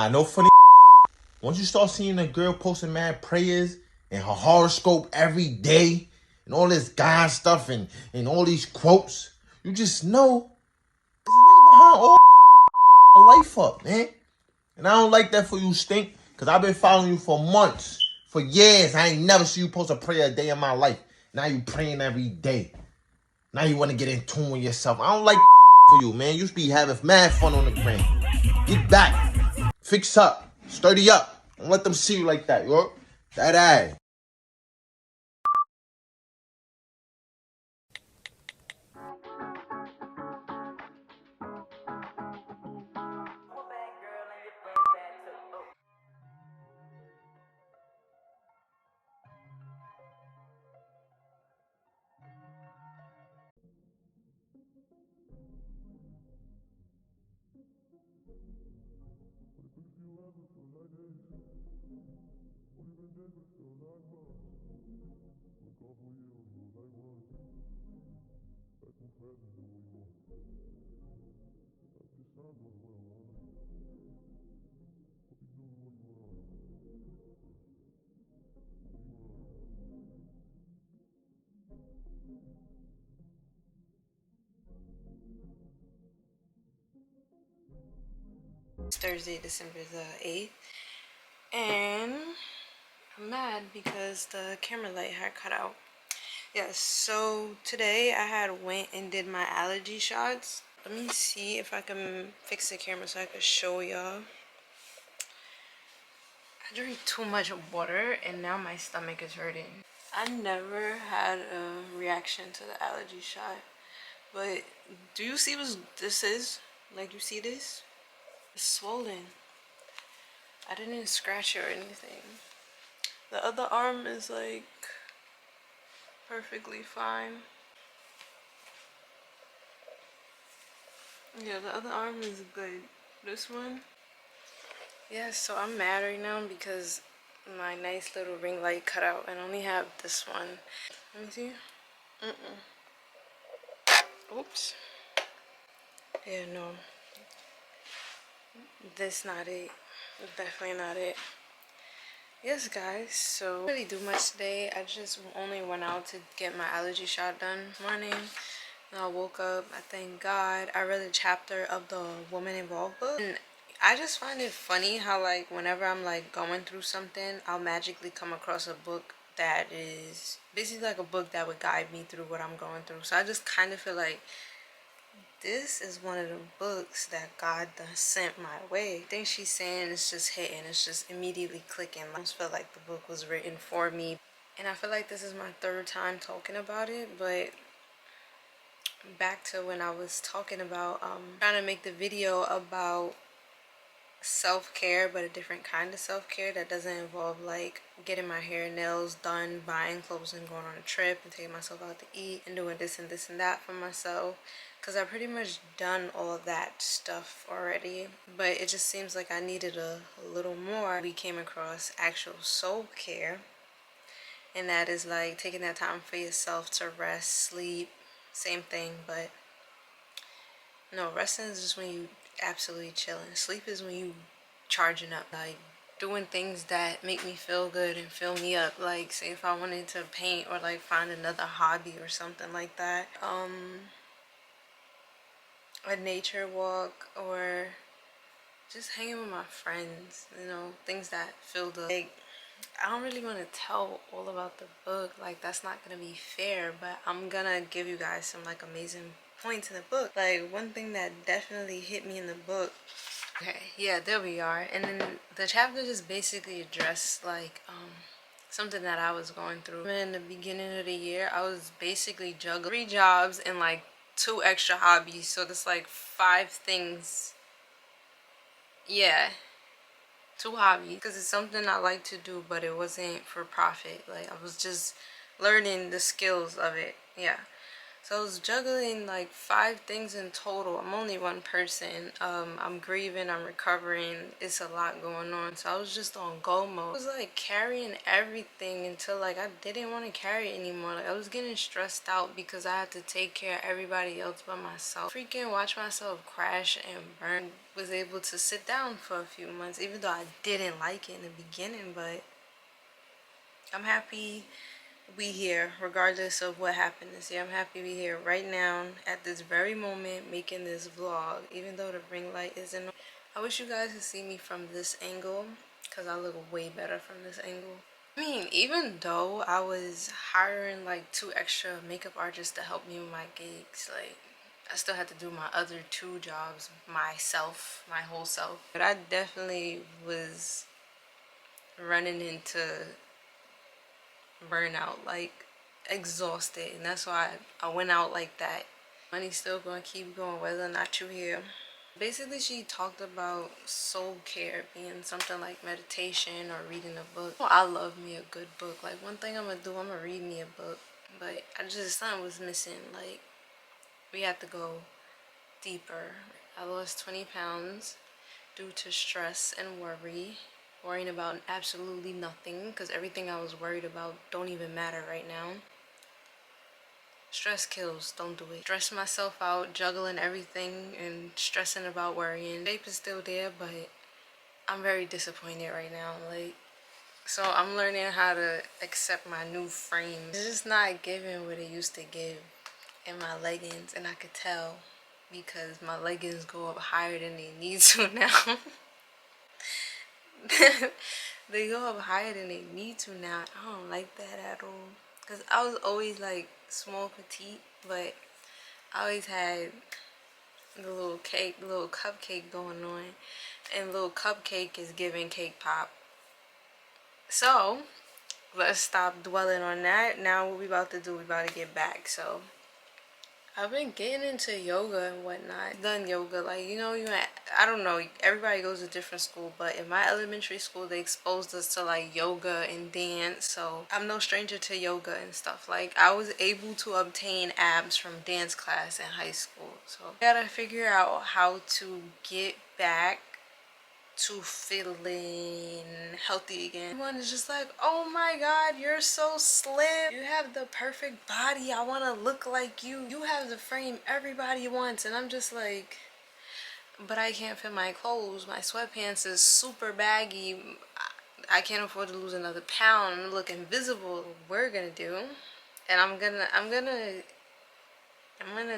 I know funny. Once you start seeing a girl posting mad prayers and her horoscope every day and all this God stuff and all these quotes, you just know there's a nigga behind all life up, man. And I don't like that for you, Stink, because I've been following you for months, for years. I ain't never see you post a prayer a day in my life. Now you praying every day. Now you want to get in tune with yourself. I don't like for you, man. You used to be having mad fun on the gram. Get back. Fix up. Sturdy up. Don't let them see you like that, yo. That ass. It's Thursday, December the 8th, and I'm mad because the camera light had cut out. Yes, so today I had went and did my allergy shots. Let me see if I can fix the camera so I can show y'all. I drank too much water and now my stomach is hurting. I never had a reaction to the allergy shot, but do you see what this is? Like, you see this? It's swollen. I didn't scratch it or anything. The other arm is like perfectly fine. Yeah, the other arm is good. This one, yeah, so I'm mad right now because my nice little ring light cut out and I only have this one. Let me see. Oops. Yeah, no. This not it. Definitely not it. Yes, guys, so I didn't really do much today. I just only went out to get my allergy shot done this morning. And I woke up, I thank God. I read a chapter of the Woman Involved book. And I just find it funny how, like, whenever I'm, like, going through something, I'll magically come across a book that is basically like a book that would guide me through what I'm going through. So I just kind of feel like this is one of the books that God done sent my way. I think she's saying it's just hitting, it's just immediately clicking. I almost feel like the book was written for me. And I feel like this is my third time talking about it, but back to when I was talking about trying to make the video about self-care, but a different kind of self-care that doesn't involve like getting my hair and nails done, buying clothes and going on a trip and taking myself out to eat and doing this and this and that for myself, because I've pretty much done all of that stuff already, but it just seems like I needed a little more. We came across actual soul care, and that is like taking that time for yourself to rest, sleep, same thing, but no, resting is just when you absolutely chilling. Sleep is when you charging up, like doing things that make me feel good and fill me up. Like, say if I wanted to paint or like find another hobby or something like that, a nature walk, or just hanging with my friends, you know, things that feel the like. I don't really want to tell all about the book, like that's not gonna be fair, but I'm gonna give you guys some like amazing points in the book. Like, one thing that definitely hit me in the book, okay, yeah, there we are. And then the chapter just basically addressed like something that I was going through in the beginning of the year. I was basically juggling 3 jobs and like 2 extra hobbies, so that's like 5 things. Yeah, 2 hobbies, because it's something I like to do, but it wasn't for profit. Like, I was just learning the skills of it. Yeah, so I was juggling like 5 things in total. I'm only one person. I'm grieving, I'm recovering, it's a lot going on, so I was just on go mode. I was like carrying everything until like I didn't want to carry it anymore. Like, I was getting stressed out because I had to take care of everybody else but myself. Freaking watch myself crash and burn was able to sit down for a few months, even though I didn't like it in the beginning. But I'm happy we here, regardless of what happened this year. I'm happy we here right now at this very moment making this vlog, even though the ring light isn't on. I wish you guys could see me from this angle, because I look way better from this angle. I mean, even though I was hiring like 2 extra makeup artists to help me with my gigs, like I still had to do my other 2 jobs myself, my whole self. But I definitely was running into burnout, like exhausted, and that's why I went out like that. Money's still gonna keep going whether or not you here. Basically, she talked about soul care being something like meditation or reading a book. Oh, I love me a good book. Like, one thing I'm gonna do, I'm gonna read me a book. But I just, something was missing. Like, we had to go deeper. I lost 20 pounds due to stress and worrying about absolutely nothing, because everything I was worried about don't even matter right now. Stress kills, don't do it. Stress myself out, juggling everything and stressing about worrying. Shape is still there, but I'm very disappointed right now. Like, so I'm learning how to accept my new frame. It's just not giving what it used to give in my leggings, and I could tell because my leggings go up higher than they need to now. They go up higher than they need to now. I don't like that at all, because I was always like small petite, but I always had the little cake, the little cupcake going on, and little cupcake is giving cake pop. So let's stop dwelling on that. Now what we about to do, we about to get back. So I've been getting into yoga and whatnot. Done yoga, like, you know, I don't know, everybody goes to different school, but in my elementary school they exposed us to like yoga and dance. So I'm no stranger to yoga and stuff. Like, I was able to obtain abs from dance class in high school. So I gotta figure out how to get back to feeling healthy again. Everyone is just like, oh my god, you're so slim, you have the perfect body, I want to look like you have the frame everybody wants. And I'm just like, but I can't fit my clothes, my sweatpants is super baggy, I can't afford to lose another pound, I'm looking visible. What we're gonna do, and I'm gonna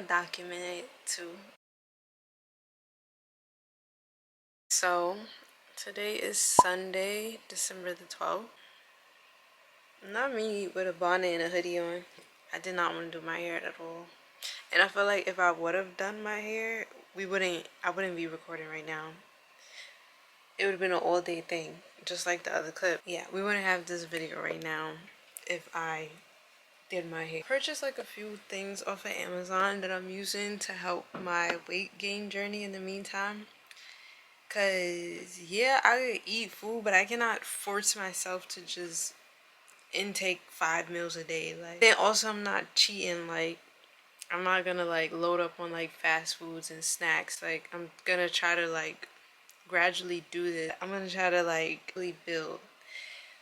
document it too. So today is Sunday, December the 12th. Not me with a bonnet and a hoodie on. I did not want to do my hair at all. And I feel like if I would have done my hair, I wouldn't be recording right now. It would have been an all day thing, just like the other clip. Yeah, we wouldn't have this video right now if I did my hair. Purchased like a few things off of Amazon that I'm using to help my weight gain journey in the meantime. Cause yeah, I eat food, but I cannot force myself to just intake 5 meals a day. Like, then also I'm not cheating. Like, I'm not gonna like load up on like fast foods and snacks. Like, I'm gonna try to like gradually do this. I'm gonna try to like really build.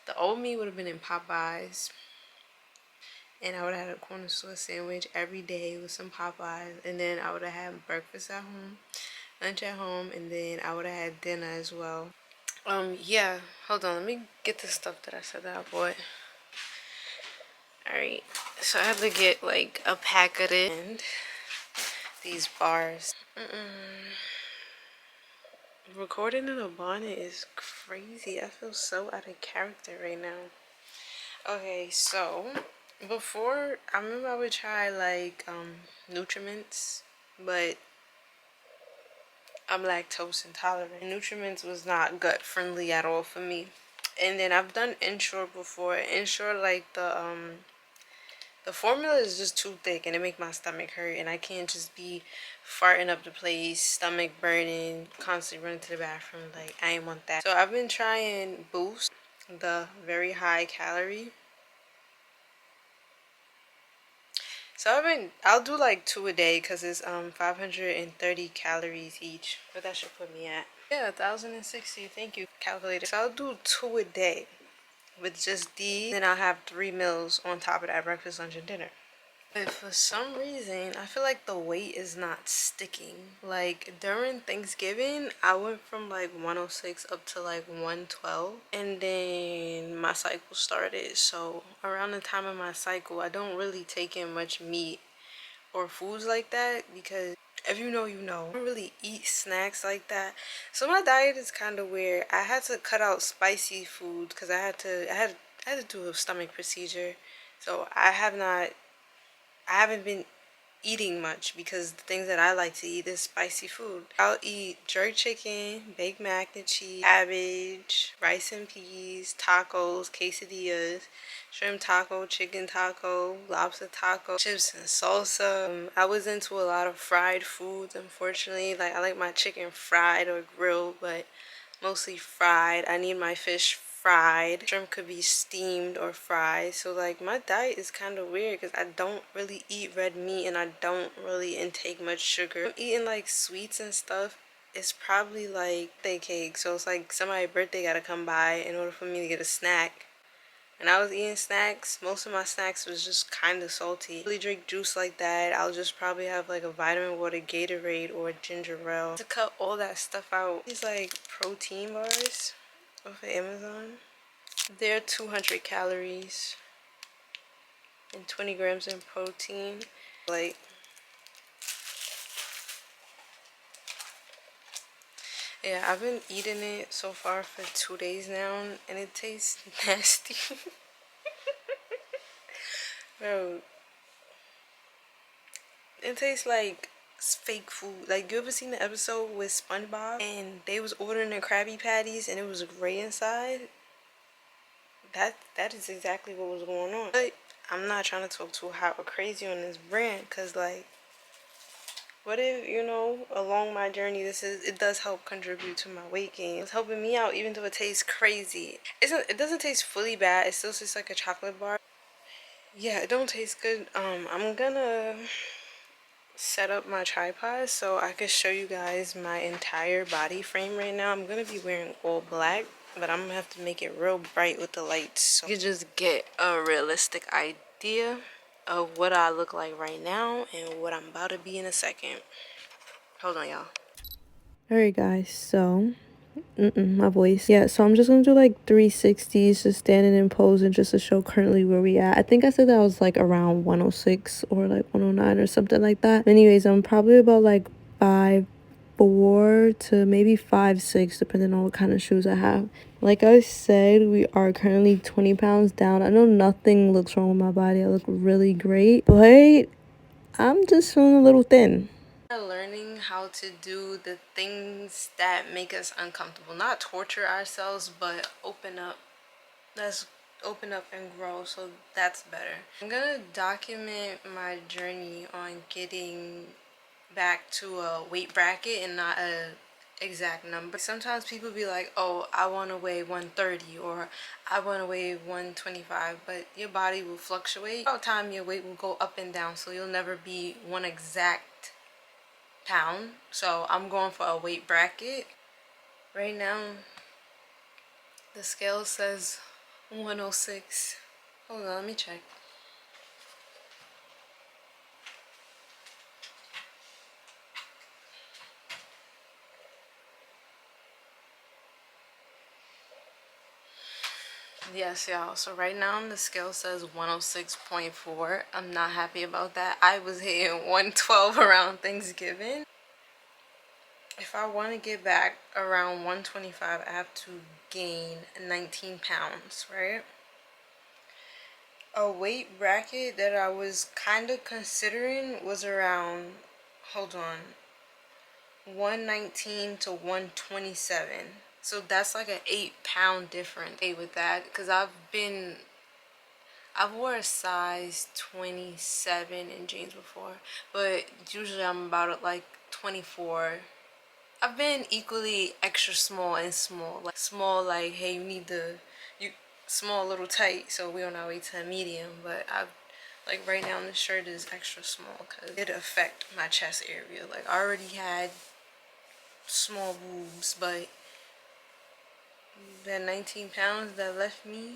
The old me would have been in Popeyes, and I would have had a corner store sandwich every day with some Popeyes, and then I would have had breakfast at home, lunch at home, and then I would have had dinner as well. Yeah, hold on, let me get the stuff that I said that I bought. Alright, so I have to get like a pack of it and these bars. Recording in a bonnet is crazy. I feel so out of character right now. Okay, so before, I remember I would try like Nutriments, but I'm lactose intolerant. Nutriments was not gut friendly at all for me. And then I've done Ensure before. Ensure, like the formula is just too thick and it make my stomach hurt, and I can't just be farting up the place, stomach burning, constantly running to the bathroom. Like, I ain't want that. So I've been trying Boost, the very high calorie. So I'll do like 2 a day because it's 530 calories each. But that should put me at, yeah, 1,060. Thank you, calculator. So I'll do 2 a day with just these. Then I'll have 3 meals on top of that: breakfast, lunch, and dinner. But for some reason, I feel like the weight is not sticking. Like during Thanksgiving, I went from like 106 up to like 112. And then my cycle started. So around the time of my cycle, I don't really take in much meat or foods like that because if you know, you know. I don't really eat snacks like that. So my diet is kind of weird. I had to cut out spicy food because I had to do a stomach procedure. So I haven't been eating much because the things that I like to eat is spicy food. I'll eat jerk chicken, baked mac and cheese, cabbage, rice and peas, tacos, quesadillas, shrimp taco, chicken taco, lobster taco, chips and salsa. I was into a lot of fried foods, unfortunately. Like I like my chicken fried or grilled, but mostly fried. I need my fish fried. Shrimp could be steamed or fried. So like my diet is kind of weird because I don't really eat red meat and I don't really intake much sugar. I'm eating like sweets and stuff. It's probably like birthday cake. So it's like somebody's birthday gotta come by in order for me to get a snack. And I was eating snacks. Most of my snacks was just kind of salty. I don't really drink juice like that. I'll just probably have like a vitamin water Gatorade or ginger ale. To cut all that stuff out. These like protein bars off of Amazon. They're 200 calories and 20 grams in protein. Like, yeah, I've been eating it so far for 2 days now and it tastes nasty. Bro, it tastes like fake food. Like, you ever seen the episode with SpongeBob and they was ordering the Krabby Patties and it was gray inside? That is exactly what was going on. But I'm not trying to talk too hot or crazy on this brand because like what if, you know, along my journey it does help contribute to my weight gain. It's helping me out even though it tastes crazy. It doesn't taste fully bad. It still tastes like a chocolate bar. Yeah, it don't taste good. I'm gonna set up my tripod so I can show you guys my entire body frame right now. I'm gonna be wearing all black, but I'm gonna have to make it real bright with the lights so you can just get a realistic idea of what I look like right now and what I'm about to be in a second. Hold on, y'all. Alright guys, so my voice. Yeah, so I'm just gonna do like 360s, just standing in pose and just to show currently where we at. I think I said that I was like around 106 or like 109 or something like that. Anyways, I'm probably about like 5'4" to maybe 5'6", depending on what kind of shoes I have. Like I said, we are currently 20 pounds down. I know nothing looks wrong with my body. I look really great, but I'm just feeling a little thin. Learning how to do the things that make us uncomfortable, not torture ourselves, but open up. Let's open up and grow, so that's better. I'm gonna document my journey on getting back to a weight bracket and not a exact number. Sometimes people be like, oh, I want to weigh 130 or I want to weigh 125, but your body will fluctuate. Over time your weight will go up and down, so you'll never be one exact pound. So I'm going for a weight bracket. Right now the scale says 106. Hold on, let me check. Yes, y'all. So right now the scale says 106.4. I'm not happy about that. I was hitting 112 around Thanksgiving. If I want to get back around 125, I have to gain 19 pounds, right? A weight bracket that I was kind of considering was around, hold on, 119 to 127. So that's like an 8-pound difference. Hey, with that, because I've wore a size 27 in jeans before, but usually I'm about like 24. I've been equally extra small and small. Like small, like hey, you small, a little tight, so we're on our way to a medium. But I've like right now this shirt is extra small because it affect my chest area. Like I already had small boobs, but that 19 pounds that left me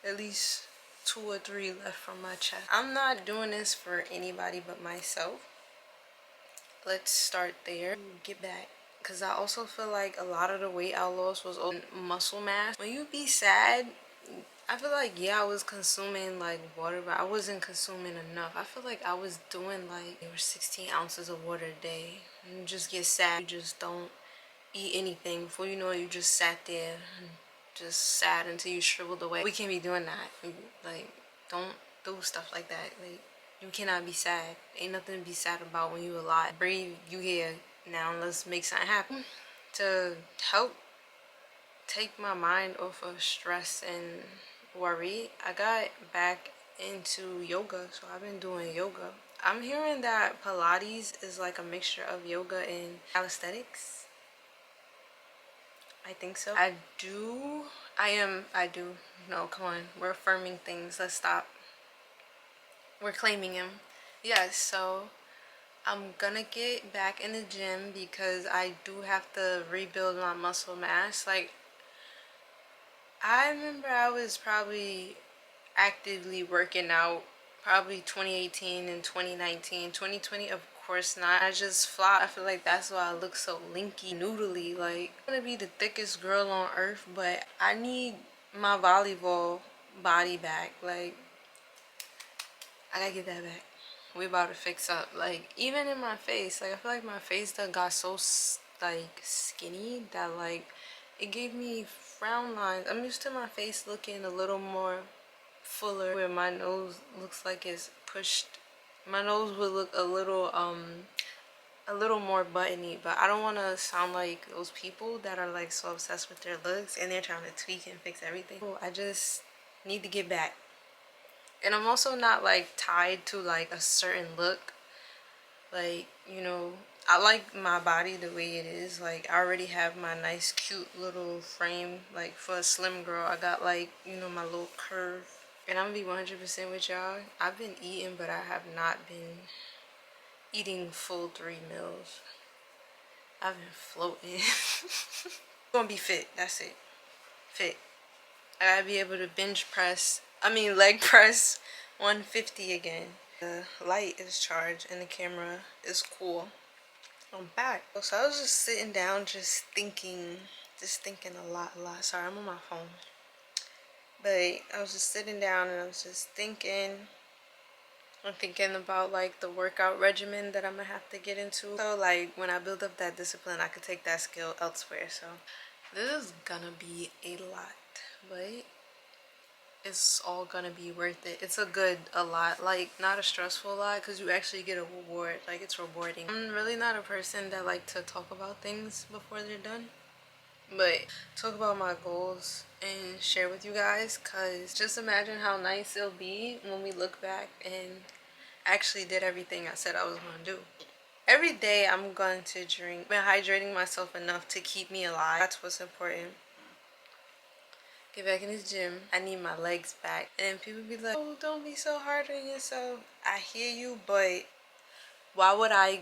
at least 2 or 3 left from my chest. I'm not doing this for anybody but myself. Let's start there. Get back. Because I also feel like a lot of the weight I lost was muscle mass. When you be sad, I feel like, yeah, I was consuming like water, but I wasn't consuming enough. I feel like I was doing like 16 ounces of water a day. And you just get sad. You just don't eat anything. Before you know it, you just sat there and just sad until you shriveled away. We can't be doing that. Like, don't do stuff like that. Like, you cannot be sad. Ain't nothing to be sad about when you alive. Breathe, you here. Now let's make something happen. To help take my mind off of stress and worry, I got back into yoga. So I've been doing yoga. I'm hearing that Pilates is like a mixture of yoga and calisthenics. I think so. I do. No, come on. We're affirming things. Let's stop. We're claiming him. Yes, so I'm gonna get back in the gym because I do have to rebuild my muscle mass. Like, I remember I was probably actively working out probably 2018 and 2019. 2020, of course not. I just fly. I feel like that's why I look so linky, noodly. Like, I'm gonna be the thickest girl on earth, but I need my volleyball body back. Like, I gotta get that back. We about to fix up. Like, even in my face, like, I feel like my face done got so like skinny that like it gave me frown lines. I'm used to my face looking a little more fuller, where my nose looks like it's pushed. My nose would look a little more buttony, but I don't want to sound like those people that are like so obsessed with their looks and they're trying to tweak and fix everything. I just need to get back. And I'm also not like tied to like a certain look. Like, you know, I like my body the way it is. Like, I already have my nice cute little frame. Like, for a slim girl, I got like, you know, my little curve. And I'm gonna be 100% with y'all. I've been eating, but I have not been eating full 3 meals. I've been floating. Gonna be fit, that's it. Fit. I gotta be able to leg press 150 again. The light is charged and the camera is cool. I'm back. So I was just sitting down, just thinking a lot. Sorry, I'm on my phone. But I was just sitting down and I was just thinking. I'm thinking about like the workout regimen that I'm gonna have to get into. So like when I build up that discipline, I could take that skill elsewhere. So this is gonna be a lot, but it's all gonna be worth it. It's a lot, like not a stressful lot, because you actually get a reward. Like, it's rewarding. I'm really not a person that like to talk about things before they're done, but talk about my goals and share with you guys, because just imagine how nice it'll be when we look back and actually did everything I said I was gonna do. Every day I'm going to drink. I've been hydrating myself enough to keep me alive. That's what's important. Get back in the gym. I need my legs back. And people be like, oh, don't be so hard on yourself. I hear you, but why would I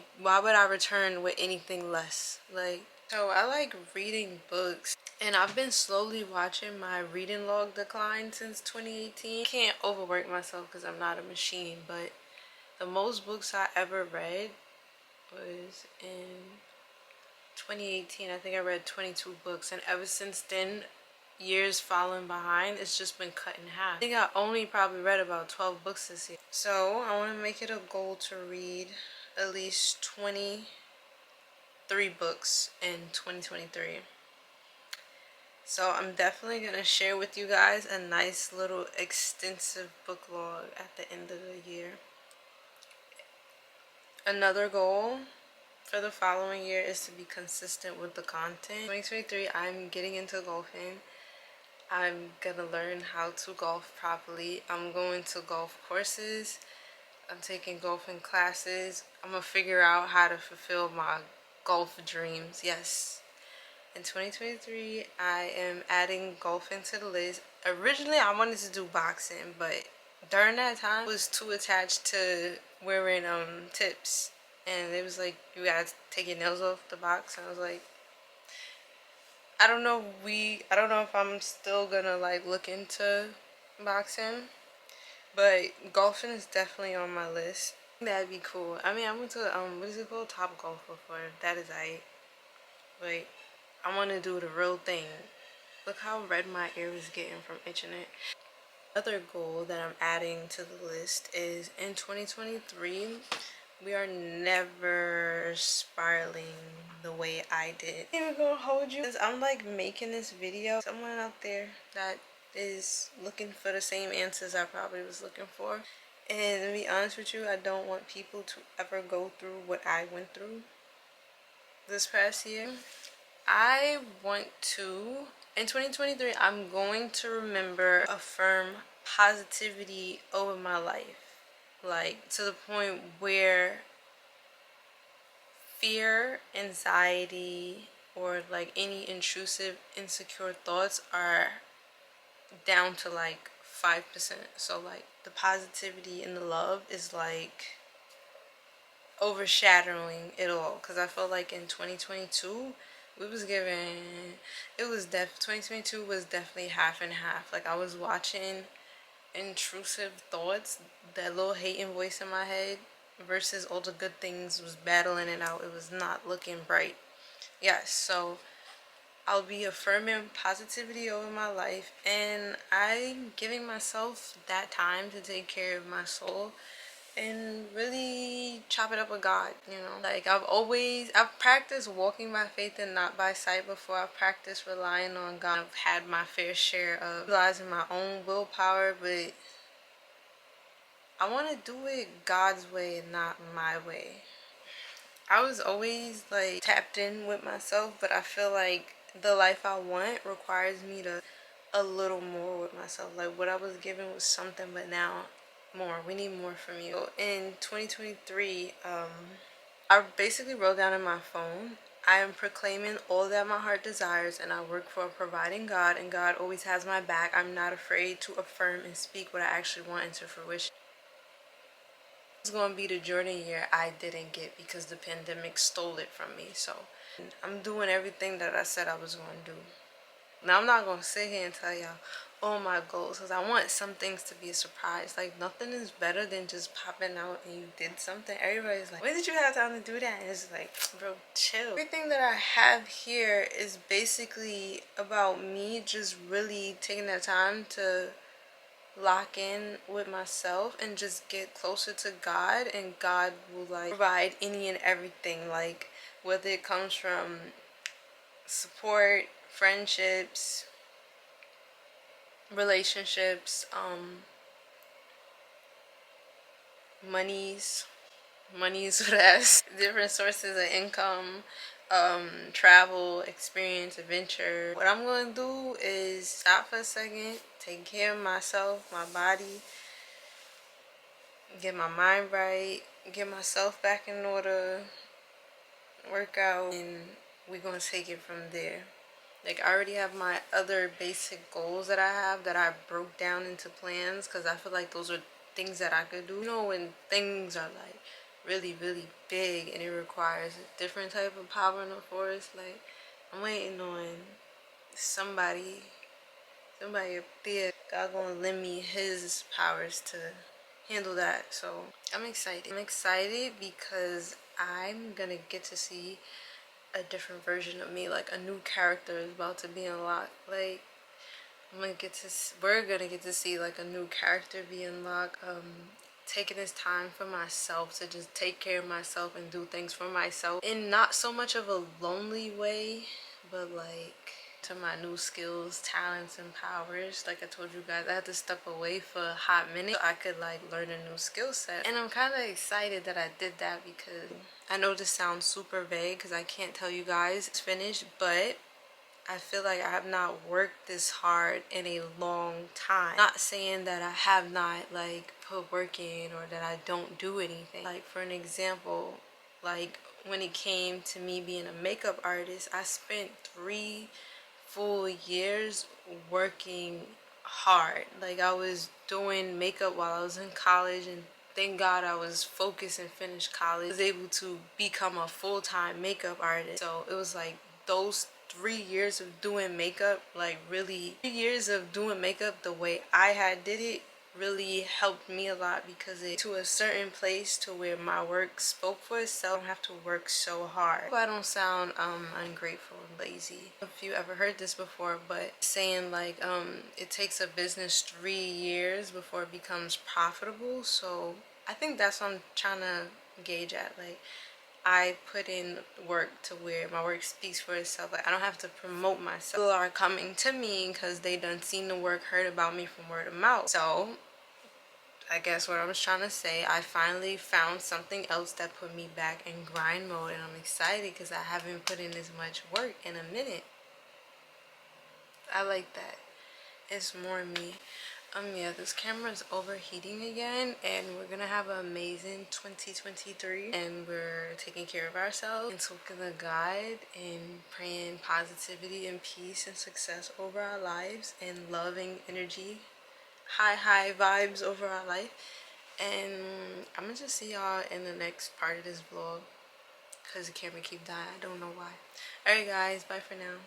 return with anything less? Like, so I like reading books, and I've been slowly watching my reading log decline since 2018. I can't overwork myself because I'm not a machine, but the most books I ever read was in 2018. I think I read 22 books, and ever since then, years falling behind, it's just been cut in half. I think I only probably read about 12 books this year. So I want to make it a goal to read at least 23 books in 2023. So I'm definitely going to share with you guys a nice little extensive book log at the end of the year. Another goal for the following year is to be consistent with the content. 2023, I'm getting into golfing. I'm gonna learn how to golf properly. I'm going to golf courses. I'm taking golfing classes. I'm gonna figure out how to fulfill my golf dreams. Yes. In 2023, I am adding golfing to the list. Originally, I wanted to do boxing, but during that time, I was too attached to wearing tips. And it was like, you gotta take your nails off the box. And I was like, I don't know if I'm still gonna like look into boxing, But golfing is definitely on my list. That'd be cool. I mean, I went to what is it called, Top Golf before. That is but I want to do the real thing. Look how red my ear is getting from itching it. Another goal that I'm adding to the list is in 2023, we are never spiraling the way I did. I'm even gonna hold you. Since I'm like making this video, someone out there that is looking for the same answers I probably was looking for. And to be honest with you, I don't want people to ever go through what I went through this past year. I want to, in 2023, I'm going to remember, affirm positivity over my life. Like, to the point where fear, anxiety, or like any intrusive, insecure thoughts are down to like 5%. So, like, the positivity and the love is like overshadowing it all, because I feel like in 2022 we was given, 2022 was definitely half and half. Like, I was watching intrusive thoughts, that little hating voice in my head, versus all the good things was battling it out. It was not looking bright. Yes, so I'll be affirming positivity over my life, and I'm giving myself that time to take care of my soul and really chop it up with God, you know. Like, I've practiced walking by faith and not by sight before. I've practiced relying on God. I've had my fair share of utilizing my own willpower, but I want to do it God's way and not my way. I was always like tapped in with myself, but I feel like the life I want requires me to a little more with myself. Like, what I was given was something, but now more. We need more from you. So in 2023, I basically wrote down in my phone, I am proclaiming all that my heart desires, and I work for a providing God, and God always has my back. I'm not afraid to affirm and speak what I actually want into fruition. It's going to be the Jordan year I didn't get because the pandemic stole it from me. So I'm doing everything that I said I was going to do. Now, I'm not going to sit here and tell y'all all my goals, because I want some things to be a surprise. Like, nothing is better than just popping out and you did something. Everybody's like, when did you have time to do that? And it's like, bro, chill. Everything that I have here is basically about me just really taking that time to lock in with myself and just get closer to God, and God will like provide any and everything, like whether it comes from support, friendships, relationships, monies with us, different sources of income, travel, experience, adventure. What I'm gonna do is stop for a second, take care of myself, my body, get my mind right, get myself back in order, work out, and we're gonna take it from there. Like, I already have my other basic goals that I have that I broke down into plans, because I feel like those are things that I could do. You know, when things are like really, really big and it requires a different type of power in the forest, like, I'm waiting on somebody up there. God gonna lend me his powers to handle that. So I'm excited. I'm excited because I'm gonna get to see a different version of me. Like, a new character is about to be unlocked. Like, we're gonna get to see like a new character be unlocked. Taking this time for myself to just take care of myself and do things for myself in not so much of a lonely way, but like to my new skills, talents, and powers. Like I told you guys, I had to step away for a hot minute so I could like learn a new skill set, and I'm kind of excited that I did that, because I know this sounds super vague because I can't tell you guys it's finished, but I feel like I have not worked this hard in a long time. Not saying that I have not like put work in or that I don't do anything. Like, for an example, like when it came to me being a makeup artist, I spent 3 full years working hard. Like, I was doing makeup while I was in college, and thank God I was focused and finished college. I was able to become a full-time makeup artist. So it was like those 3 years of doing makeup, like really 3 years of doing makeup the way I had did it, really helped me a lot because it to a certain place to where my work spoke for itself. I don't have to work so hard. I don't sound ungrateful and lazy. If you ever heard this before, but saying like it takes a business 3 years before it becomes profitable. So I think that's what I'm trying to gauge at. Like, I put in work to where my work speaks for itself. Like, I don't have to promote myself. People are coming to me because they done seen the work, heard about me from word of mouth. So I guess what I was trying to say, I finally found something else that put me back in grind mode, and I'm excited because I haven't put in as much work in a minute. I like that. It's more me. Yeah, this camera is overheating again, and we're gonna have an amazing 2023, and we're taking care of ourselves and talking to God and praying positivity and peace and success over our lives, and loving energy, high vibes over our life. And I'm gonna just see y'all in the next part of this vlog because the camera keep dying. I don't know why. Alright guys, bye for now.